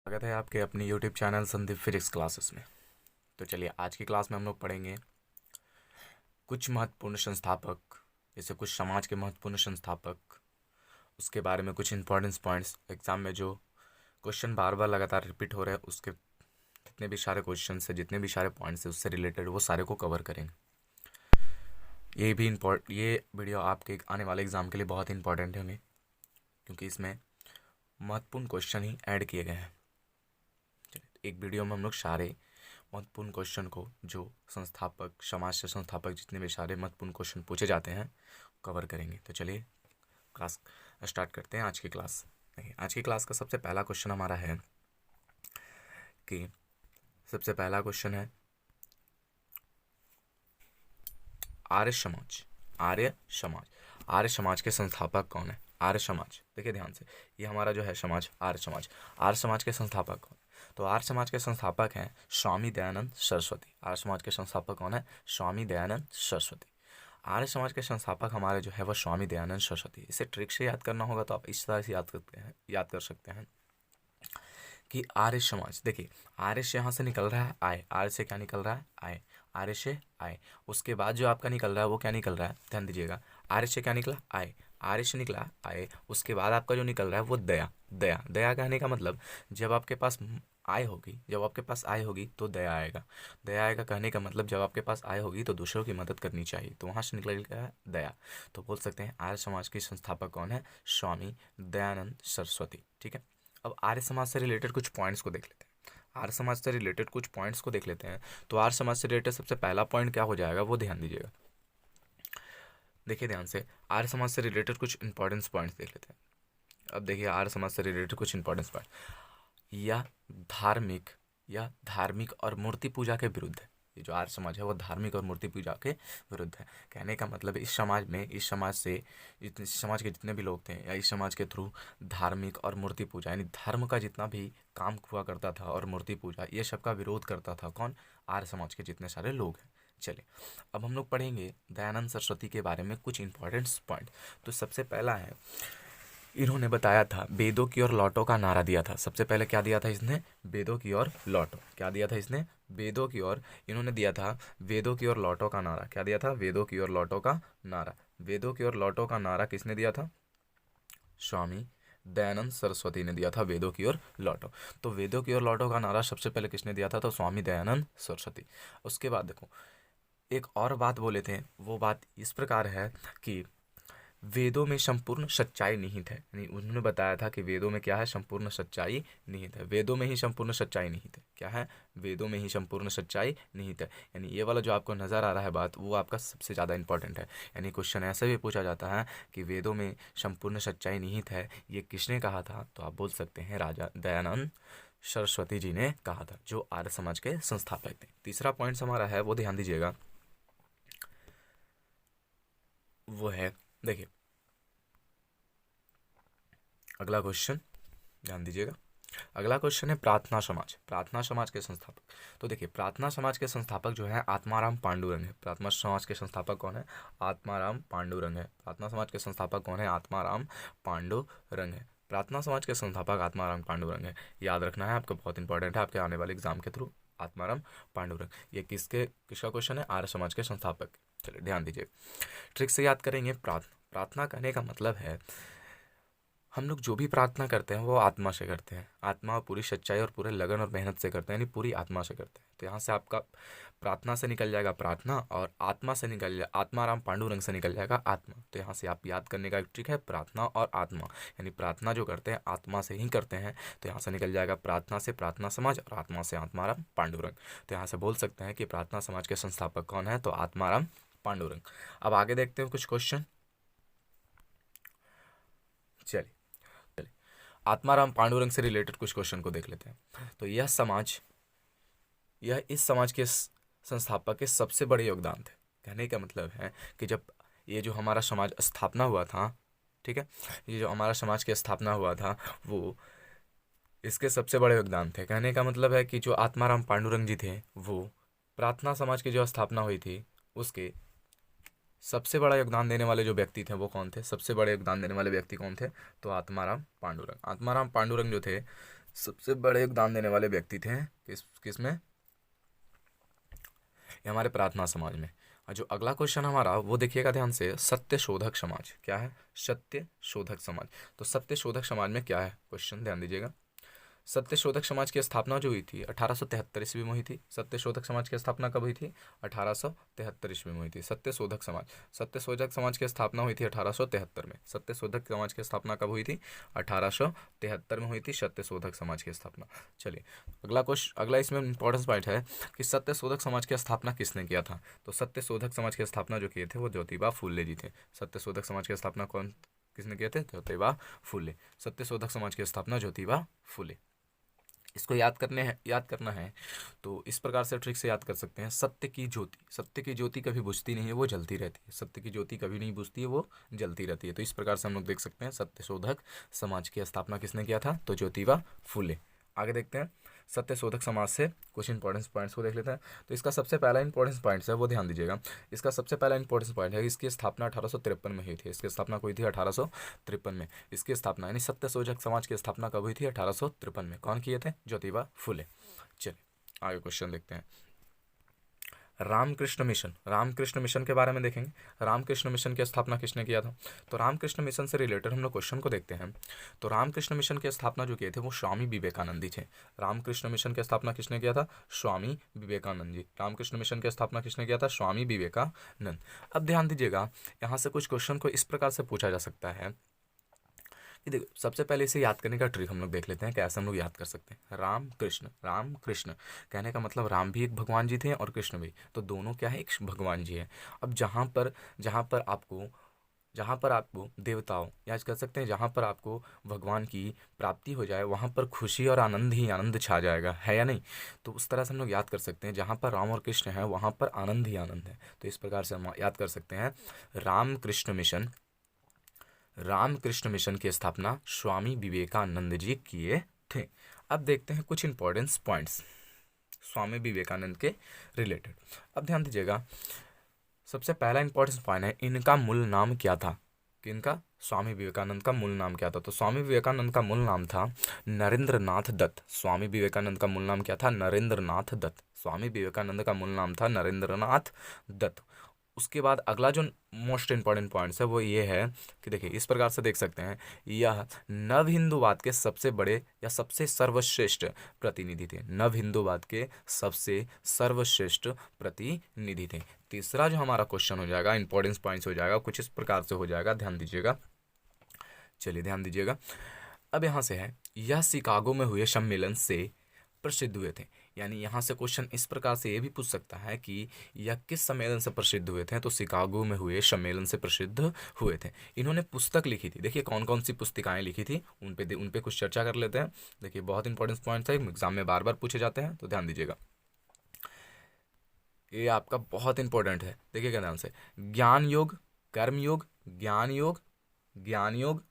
स्वागत है आपके अपनी YouTube channel Sandeep physics classes में। तो चलिए आज की क्लास में हम लोग पढ़ेंगे कुछ महत्वपूर्ण संस्थापक, जैसे कुछ समाज के महत्वपूर्ण संस्थापक, उसके बारे में कुछ इंपॉर्टेंस पॉइंट्स। एग्जाम में जो क्वेश्चन बार बार लगातार रिपीट हो रहे हैं उसके जितने भी सारे क्वेश्चन है, जितने भी सारे पॉइंट्स है उससे रिलेटेड, वो सारे को कवर करेंगे। ये वीडियो आपके आने वाले एग्जाम के लिए बहुत इंपॉर्टेंट है हमें, क्योंकि इसमें महत्वपूर्ण क्वेश्चन ही ऐड किए गए हैं। एक वीडियो में हम लोग सारे महत्वपूर्ण क्वेश्चन को, जो संस्थापक, समाज से संस्थापक जितने भी सारे महत्वपूर्ण क्वेश्चन पूछे जाते हैं, कवर करेंगे। तो चलिए क्लास स्टार्ट करते हैं। आज की क्लास देखिए, आज की क्लास का सबसे पहला क्वेश्चन हमारा है कि सबसे पहला क्वेश्चन है आर्य समाज। आर्य समाज, आर्य समाज के संस्थापक कौन है? आर्य समाज, देखिए ध्यान से, ये हमारा जो है समाज, आर्य समाज। आर्य समाज के संस्थापक कौन? तो आर्य समाज के संस्थापक हैं स्वामी दयानंद सरस्वती। आर्य समाज के संस्थापक कौन है? स्वामी दयानंद सरस्वती। आर्य समाज के संस्थापक हमारे जो है वह स्वामी दयानंद सरस्वती। इसे ट्रिक से याद करना होगा तो आप इस तरह से याद कर सकते हैं कि आर्य समाज, देखिए आर्य से यहाँ से निकल रहा है आय, आर्य से क्या निकल रहा है? आय, आर्य से आय। उसके बाद जो आपका निकल रहा है वो क्या निकल रहा है? ध्यान दीजिएगा, आर्य से क्या निकला? आय, आर्य से निकला आय। उसके बाद आपका जो निकल रहा है वो दया। दया, दया कहने का मतलब जब आपके पास आय होगी, जब आपके पास आय होगी तो दया आएगा। दया आएगा कहने का मतलब जब आपके पास आय होगी तो दूसरों की मदद करनी चाहिए, तो वहाँ से निकल गया है दया। तो बोल सकते हैं आर्य समाज के संस्थापक कौन है? स्वामी दयानंद सरस्वती। ठीक है, अब आर्य समाज से रिलेटेड कुछ पॉइंट्स को देख लेते हैं। आर्य समाज से रिलेटेड कुछ पॉइंट्स को देख लेते हैं। तो आर्य समाज से रिलेटेड सबसे पहला पॉइंट क्या हो जाएगा वो ध्यान दीजिएगा। देखिए ध्यान से, आर्य समाज से रिलेटेड कुछ इंपॉर्टेंस पॉइंट्स देख लेते हैं। अब देखिए आर्य समाज से रिलेटेड कुछ इंपॉर्टेंस पॉइंट, या धार्मिक, या धार्मिक और मूर्ति पूजा के विरुद्ध है। ये जो आर्य समाज है वो धार्मिक और मूर्ति पूजा के विरुद्ध है। कहने का मतलब इस समाज में, इस समाज से, इस समाज के जितने भी लोग थे या इस समाज के थ्रू धार्मिक और मूर्ति पूजा, यानी धर्म का जितना भी काम हुआ करता था और मूर्ति पूजा, ये सब का विरोध करता था कौन? आर्य समाज के जितने सारे लोग हैं। चलिए अब हम लोग पढ़ेंगे दयानंद सरस्वती के बारे में कुछ इंपॉर्टेंट पॉइंट। तो सबसे पहला है, इन्होंने बताया था वेदों की ओर लौटो का नारा दिया था। सबसे पहले क्या दिया था इसने? वेदों की ओर लौटो। क्या दिया था इसने? वेदों की ओर, इन्होंने दिया था वेदों की ओर लौटो का नारा। क्या दिया था? वेदों की ओर लौटो का नारा। वेदों की ओर लौटो का नारा किसने दिया था? स्वामी दयानंद सरस्वती ने दिया था, वेदों की ओर लौटो। तो वेदों की ओर लौटो का नारा सबसे पहले किसने दिया था? तो स्वामी दयानंद सरस्वती। उसके बाद देखो एक और बात बोले थे, वो बात इस प्रकार है कि वेदों में संपूर्ण सच्चाई निहित है। यानी उन्होंने बताया था कि वेदों में क्या है? संपूर्ण सच्चाई निहित है। वेदों में ही संपूर्ण सच्चाई निहित है। क्या है? वेदों में ही संपूर्ण सच्चाई निहित है। यानी ये वाला जो आपको नज़र आ रहा है बात, वो आपका सबसे ज़्यादा इंपॉर्टेंट है। यानी क्वेश्चन ऐसे भी पूछा जाता है कि वेदों में संपूर्ण सच्चाई निहित है, ये किसने कहा था? तो आप बोल सकते हैं राजा दयानंद सरस्वती जी ने कहा था, जो आर्य समाज के संस्थापक थे। तीसरा पॉइंट हमारा है वो ध्यान दीजिएगा, वो है, देखिए अगला क्वेश्चन ध्यान दीजिएगा। अगला क्वेश्चन है प्रार्थना समाज। प्रार्थना समाज के संस्थापक, तो देखिए प्रार्थना समाज के संस्थापक जो है आत्माराम पांडुरंग है। प्रार्थना समाज के संस्थापक कौन है? आत्माराम पांडुरंग है। प्रार्थना समाज के संस्थापक कौन है? आत्माराम पांडुरंग है। प्रार्थना समाज के संस्थापक आत्माराम पांडुरंग है। याद रखना है आपको, बहुत इंपॉर्टेंट है आपके आने वाले एग्जाम के थ्रू। आत्माराम पांडुरंग, ये किसका क्वेश्चन है? आर्य समाज के संस्थापक। चलिए ध्यान दीजिए, ट्रिक से याद करेंगे। प्रार्थना, प्रार्थना कहने का मतलब है हम लोग जो भी प्रार्थना करते हैं वो आत्मा से करते हैं। आत्मा पूरी सच्चाई और पूरे लगन और मेहनत से करते हैं, यानी पूरी आत्मा से करते हैं। तो यहाँ से आपका प्रार्थना से निकल जाएगा प्रार्थना, और आत्मा से निकल जाए, आत्माराम पांडुरंग से निकल जाएगा आत्मा। तो यहाँ से आप याद करने का एक ट्रिक है, प्रार्थना और आत्मा, यानी प्रार्थना जो करते हैं आत्मा से ही करते हैं। तो यहाँ से निकल जाएगा प्रार्थना से प्रार्थना समाज, और आत्मा से आत्माराम पांडुरंग। तो यहाँ से बोल सकते हैं कि प्रार्थना समाज के संस्थापक कौन है? तो आत्माराम पांडुरंग। अब आगे देखते हैं कुछ क्वेश्चन। चलिए आत्माराम पांडुरंग से रिलेटेड कुछ क्वेश्चन को देख लेते हैं। तो यह समाज, यह इस समाज के संस्थापक के सबसे बड़े योगदान थे। कहने का मतलब है कि जब ये जो हमारा समाज स्थापना हुआ था, ठीक है, ये जो हमारा समाज की स्थापना हुआ था वो इसके सबसे बड़े योगदान थे। कहने का मतलब है कि जो आत्माराम पांडुरंग जी थे वो प्रार्थना समाज की जो स्थापना हुई थी उसके सबसे बड़ा योगदान देने वाले जो व्यक्ति थे वो कौन थे? सबसे बड़े योगदान देने वाले व्यक्ति कौन थे? तो आत्माराम पांडुरंग। आत्माराम पांडुरंग जो थे सबसे बड़े योगदान देने वाले व्यक्ति थे किसमें? ये हमारे प्रार्थना समाज में। और जो अगला क्वेश्चन हमारा वो देखिएगा ध्यान से, सत्य शोधक समाज क्या है? सत्य शोधक समाज। तो सत्य शोधक समाज में क्या है क्वेश्चन, ध्यान दीजिएगा। सत्य शोधक समाज की स्थापना जो हुई थी 1873 ईस्वी में हुई थी। सत्य शोधक समाज की स्थापना कब हुई थी? 1873 ईस्वी में हुई थी। सत्य शोधक समाज की स्थापना हुई थी 1873 में। सत्य शोधक समाज की स्थापना कब हुई थी? 1873 में हुई थी सत्य शोधक समाज की स्थापना। चलिए अगला इसमें इंपॉर्टेंस पॉइंट है कि सत्य शोधक समाज की स्थापना किसने किया था? तो सत्य शोधक समाज की स्थापना जो किए थे वो ज्योतिबा फूले जी थे। सत्य शोधक समाज की स्थापना किसने किए थे? ज्योतिबा फूले। सत्य शोधक समाज की स्थापना ज्योतिबा फूले। इसको याद करना है तो इस प्रकार से ट्रिक से याद कर सकते हैं। सत्य की ज्योति कभी बुझती नहीं है, वो जलती रहती है। सत्य की ज्योति कभी नहीं बुझती है, वो जलती रहती है। तो इस प्रकार से हम लोग देख सकते हैं सत्य शोधक समाज की स्थापना किसने किया था? तो ज्योतिबा फूले। आगे देखते हैं सत्य शोधक समाज से कुछ इंपॉर्टेंस पॉइंट्स को देख लेते हैं। तो इसका सबसे पहला इंपॉर्टेंस पॉइंट्स है वो ध्यान दीजिएगा। इसका सबसे पहला इंपॉर्टेंस पॉइंट है इसकी स्थापना 1853 में हुई थी। इसकी स्थापना हुई थी 1853 में। इसकी स्थापना यानी सत्य शोधक समाज की स्थापना कब हुई थी? 1853 में। कौन किए थे? ज्योतिबा फूले। चलिए आगे क्वेश्चन देखते हैं। रामकृष्ण मिशन के बारे में देखेंगे। रामकृष्ण मिशन की स्थापना किसने किया था? तो रामकृष्ण मिशन से रिलेटेड हम लोग क्वेश्चन को देखते हैं। तो रामकृष्ण मिशन की स्थापना जो किए थे वो स्वामी विवेकानंद जी थे। रामकृष्ण मिशन की स्थापना किसने किया था? स्वामी विवेकानंद जी। रामकृष्ण मिशन की स्थापना किसने किया था? स्वामी विवेकानंद। अब ध्यान दीजिएगा, यहाँ से कुछ क्वेश्चन को इस प्रकार से पूछा जा सकता है कि देखो, सबसे पहले इसे याद करने का ट्रिक हम लोग देख लेते हैं कैसे हम लोग याद कर सकते हैं। राम कृष्ण कहने का मतलब राम भी एक भगवान जी थे और कृष्ण भी, तो दोनों क्या है? एक भगवान जी है। अब जहाँ पर आपको देवताओं या कह सकते हैं जहाँ पर आपको भगवान की प्राप्ति हो जाए वहाँ पर खुशी और आनंद ही आनंद छा जाएगा, है या नहीं? तो उस तरह से हम लोग याद कर सकते हैं, जहाँ पर राम और कृष्ण है वहाँ पर आनंद ही आनंद है। तो इस प्रकार से हम याद कर सकते हैं रामकृष्ण मिशन की स्थापना स्वामी विवेकानंद जी किए थे। अब देखते हैं कुछ इंपॉर्टेंस पॉइंट्स स्वामी विवेकानंद के रिलेटेड। अब ध्यान दीजिएगा, सबसे पहला इंपॉर्टेंस पॉइंट है इनका मूल नाम क्या था? किनका? स्वामी विवेकानंद का मूल नाम क्या था? तो स्वामी विवेकानंद का मूल नाम था नरेंद्र नाथ दत्त। स्वामी विवेकानंद का मूल नाम क्या था? नरेंद्र नाथ दत्त। स्वामी विवेकानंद का मूल नाम था नरेंद्र नाथ दत्त। उसके बाद अगला जो मोस्ट इंपॉर्टेंट पॉइंट्स है वो ये है कि देखिए इस प्रकार से देख सकते हैं, यह नव हिंदूवाद के सबसे बड़े या सबसे सर्वश्रेष्ठ प्रतिनिधि थे। नव हिंदूवाद के सबसे सर्वश्रेष्ठ प्रतिनिधि थे। तीसरा जो हमारा क्वेश्चन हो जाएगा, इंपॉर्टेंस पॉइंट्स हो जाएगा, कुछ इस प्रकार से हो जाएगा, ध्यान दीजिएगा। चलिए ध्यान दीजिएगा, अब यहाँ से है यह शिकागो में हुए सम्मेलन से प्रसिद्ध हुए थे। यानी यहाँ से क्वेश्चन इस प्रकार से ये भी पूछ सकता है कि यह किस सम्मेलन से प्रसिद्ध हुए थे? तो शिकागो में हुए सम्मेलन से प्रसिद्ध हुए थे। इन्होंने पुस्तक लिखी थी। देखिए कौन कौन सी पुस्तिकाएं लिखी थी उन पे कुछ चर्चा कर लेते हैं। देखिए बहुत इंपॉर्टेंट पॉइंट है, एग्जाम में बार बार पूछे जाते हैं, तो ध्यान दीजिएगा, ये आपका बहुत इंपॉर्टेंट है। देखिएगा ध्यान से, ज्ञान योग, कर्म योग, ज्ञान योग,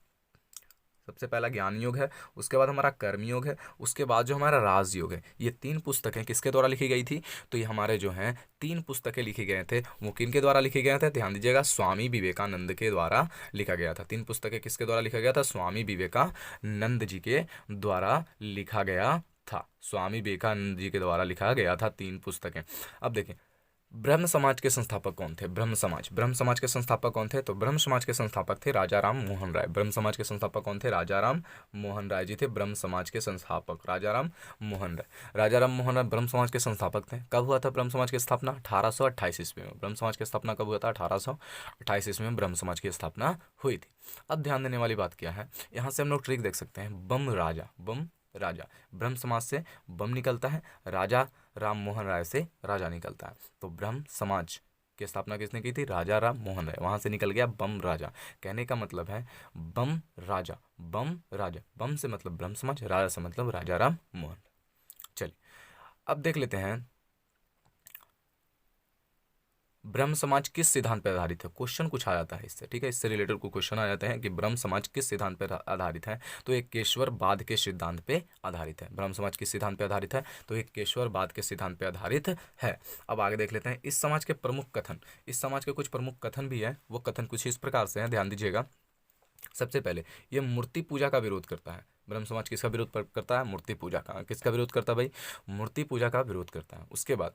सबसे पहला ज्ञान योग है, उसके बाद हमारा कर्म योग है, उसके बाद जो हमारा राजयोग है। ये तीन पुस्तकें किसके द्वारा लिखी गई थी? तो ये हमारे जो हैं तीन पुस्तकें लिखे गए थे, वो किनके द्वारा लिखे गए थे? ध्यान दीजिएगा, स्वामी विवेकानंद के द्वारा लिखा गया था। तीन पुस्तकें किसके द्वारा लिखा गया था? स्वामी विवेकानंद जी के द्वारा लिखा गया था। स्वामी विवेकानंद जी के द्वारा लिखा गया था तीन पुस्तकें। अब देखें ब्रह्म समाज के संस्थापक कौन थे? ब्रह्म समाज के संस्थापक कौन थे? तो ब्रह्म समाज के संस्थापक थे राजा राम मोहन राय। ब्रह्म समाज के संस्थापक कौन थे? राजा राम मोहन राय जी थे ब्रह्म समाज के संस्थापक, राजा राम मोहन राय ब्रह्म समाज के संस्थापक थे। कब हुआ था ब्रह्म समाज की स्थापना? 1828 ईस्वी में। ब्रह्म समाज की स्थापना कब हुआ था? 1828 ईस्वी में ब्रह्म समाज की स्थापना हुई थी। अब ध्यान देने वाली बात क्या है, यहाँ से हम लोग ट्रिक देख सकते हैं, बम राजा, ब्रह्म समाज से बम निकलता है, राजा राम मोहन राय से राजा निकलता है। तो ब्रह्म समाज की स्थापना किसने की थी? राजा राम मोहन राय। वहां से निकल गया बम राजा। कहने का मतलब है बम राजा, बम से मतलब ब्रह्म समाज, राजा से मतलब राजा राम मोहन। चलिए अब देख लेते हैं ब्रह्म समाज किस सिद्धांत पर आधारित है। क्वेश्चन कुछ आ जाता है इससे, ठीक है, इससे रिलेटेड को क्वेश्चन आ जाते हैं कि ब्रह्म समाज किस सिद्धांत पर आधारित है। तो एक केशववाद के सिद्धांत पे आधारित है। ब्रह्म समाज किस सिद्धांत पे आधारित है? तो एक केशववाद के सिद्धांत पे आधारित है। अब आगे देख लेते हैं इस समाज के प्रमुख कथन। इस समाज के कुछ प्रमुख कथन भी है, वो कथन कुछ इस प्रकार से हैं, ध्यान दीजिएगा। सबसे पहले ये मूर्ति पूजा का विरोध करता है। ब्रह्म समाज किसका विरोध करता है? मूर्ति पूजा का। किसका विरोध करता है भाई? मूर्ति पूजा का विरोध करता है। उसके बाद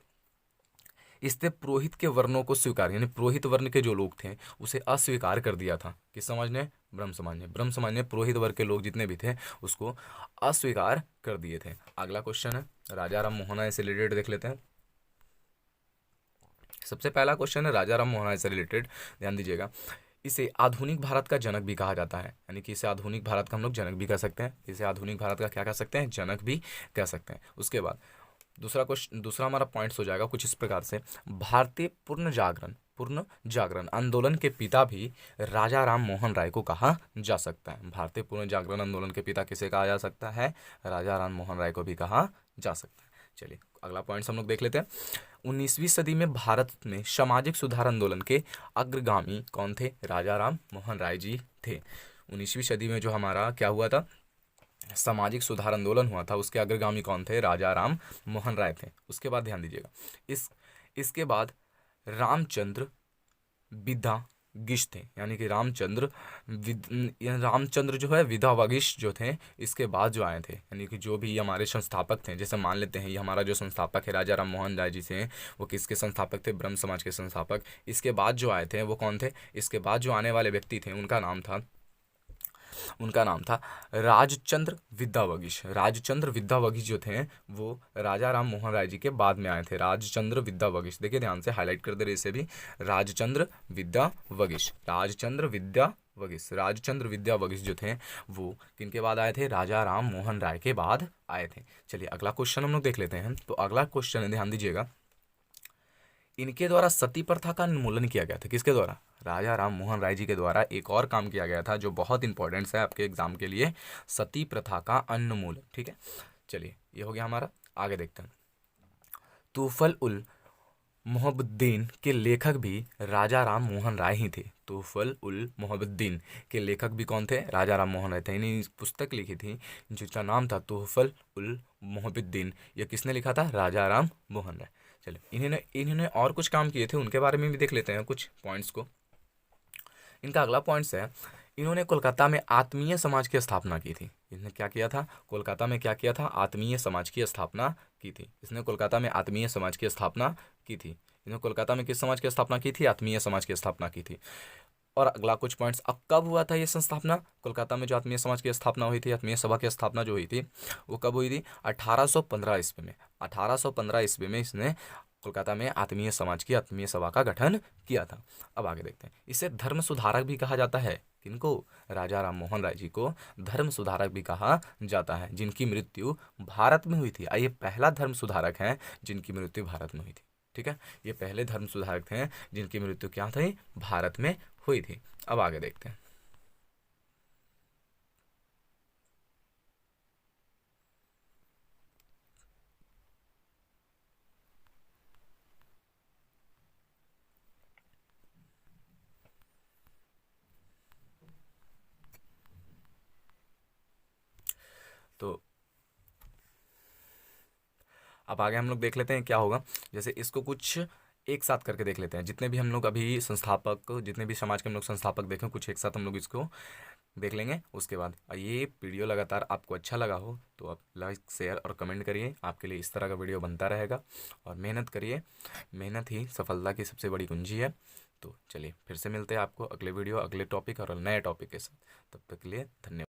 इसने पुरोहित के वर्णों को स्वीकार, यानी पुरोहित वर्ण के जो लोग थे उसे अस्वीकार कर दिया था। किस समाज ने? ब्रह्म समाज ने। ब्रह्म समाज ने पुरोहित वर्ग के लोग जितने भी थे उसको अस्वीकार कर दिए थे। अगला क्वेश्चन है राजा राम मोहन राय से रिलेटेड, देख लेते हैं। सबसे पहला क्वेश्चन है राजा राम मोहन राय से रिलेटेड, ध्यान दीजिएगा। इसे आधुनिक भारत का जनक भी कहा जाता है, यानी कि इसे आधुनिक भारत का हम लोग जनक भी कह सकते हैं। इसे आधुनिक भारत का क्या कह सकते हैं? जनक भी कह सकते हैं। उसके बाद दूसरा क्वेश्चन, दूसरा हमारा पॉइंट्स हो जाएगा कुछ इस प्रकार से। भारतीय पूर्ण जागरण आंदोलन के पिता भी राजा राम मोहन राय को कहा जा सकता है। भारतीय पूर्ण जागरण आंदोलन के पिता किसे कहा जा सकता है? राजा राम मोहन राय को भी कहा जा सकता है। चलिए अगला पॉइंट्स हम लोग देख लेते हैं। 19वीं सदी में भारत में सामाजिक सुधार आंदोलन के अग्रगामी कौन थे? राजा राम मोहन राय जी थे। 19वीं सदी में जो हमारा क्या हुआ था, सामाजिक सुधार आंदोलन हुआ था, उसके अग्रगामी कौन थे? राजा राम मोहन राय थे। उसके बाद ध्यान दीजिएगा, इसके बाद रामचंद्र विदागिश थे, यानी कि रामचंद्र जो है विदावगिश जो थे, इसके बाद जो आए थे, यानी कि जो भी हमारे संस्थापक थे, जैसे मान लेते हैं ये हमारा जो संस्थापक है राजा राम मोहन राय जी से, वो किसके संस्थापक थे? ब्रह्म समाज के संस्थापक। इसके बाद जो आए थे वो कौन थे? इसके बाद जो आने वाले व्यक्ति थे उनका नाम था राजचंद्र विद्यावगिश। राजचंद्र विद्यावगिश जो थे वो राजा राम मोहन राय जी के बाद में आए थे। राजचंद्र विद्यावगिश, देखिए ध्यान से हाईलाइट कर दे रहे इसे भी, राजचंद्र विद्यावगिश। राजचंद्र विद्यावगिश जो थे वो किनके बाद आए थे? राजा राम मोहन राय के बाद आए थे। चलिए अगला क्वेश्चन हम लोग देख लेते हैं। तो अगला क्वेश्चन ध्यान दीजिएगा, इनके द्वारा सती प्रथा का उन्मूलन किया गया था। किसके द्वारा? राजा राम मोहन राय जी के द्वारा एक और काम किया गया था जो बहुत इंपॉर्टेंट है आपके एग्जाम के लिए, सती प्रथा का उन्मूलन। ठीक है, चलिए ये हो गया हमारा। आगे देखते हैं। तूफल उल मोहब्बुद्दीन के लेखक भी राजा राम मोहन राय ही थे। तूफल उल मोहब्बुद्दीन के लेखक भी कौन थे? राजा राम मोहन राय थे। इन्हीं पुस्तक लिखी थी जिसका नाम था तूफल उल मोहब्बुद्दीन। ये किसने लिखा था? राजा राम मोहन राय। चलिए इन्होंने और कुछ काम किए थे, उनके बारे में भी देख लेते हैं कुछ पॉइंट्स को। इनका अगला पॉइंट्स है, इन्होंने कोलकाता में आत्मीय समाज की स्थापना की थी। इसने क्या किया था? कोलकाता में क्या किया था? आत्मीय समाज की स्थापना की थी। इसने कोलकाता में आत्मीय समाज की स्थापना की थी। इन्होंने कोलकाता में किस समाज की स्थापना की थी? आत्मीय समाज की स्थापना की थी। और अगला कुछ पॉइंट्स, अब कब हुआ था ये संस्थापना? कोलकाता में जो आत्मीय समाज की स्थापना हुई थी, आत्मीय सभा की स्थापना जो हुई थी वो कब हुई थी? 1815 ईस्वी में। 1815 ईस्वी में इसने कोलकाता में आत्मीय समाज की आत्मीय सभा का गठन किया था। अब आगे देखते हैं। इसे धर्म सुधारक भी कहा जाता है। किनको? राजा राम मोहन राय जी को धर्म सुधारक भी कहा जाता है, जिनकी मृत्यु भारत में हुई थी। ये पहला धर्म सुधारक है जिनकी मृत्यु भारत में हुई थी। ठीक है, ये पहले धर्म सुधारक थे जिनकी मृत्यु क्या थी? भारत में हुई थी। अब आगे देखते हैं। तो अब आगे हम लोग देख लेते हैं क्या होगा। जैसे इसको कुछ एक साथ करके देख लेते हैं, जितने भी हम लोग अभी संस्थापक, जितने भी समाज के हम लोग संस्थापक देखें, कुछ एक साथ हम लोग इसको देख लेंगे। उसके बाद ये वीडियो लगातार आपको अच्छा लगा हो तो आप लाइक शेयर और कमेंट करिए। आपके लिए इस तरह का वीडियो बनता रहेगा और मेहनत करिए। मेहनत ही सफलता की सबसे बड़ी कुंजी है। तो चलिए फिर से मिलते हैं आपको अगले वीडियो, अगले टॉपिक और नए टॉपिक के साथ। तब तक के लिए धन्यवाद।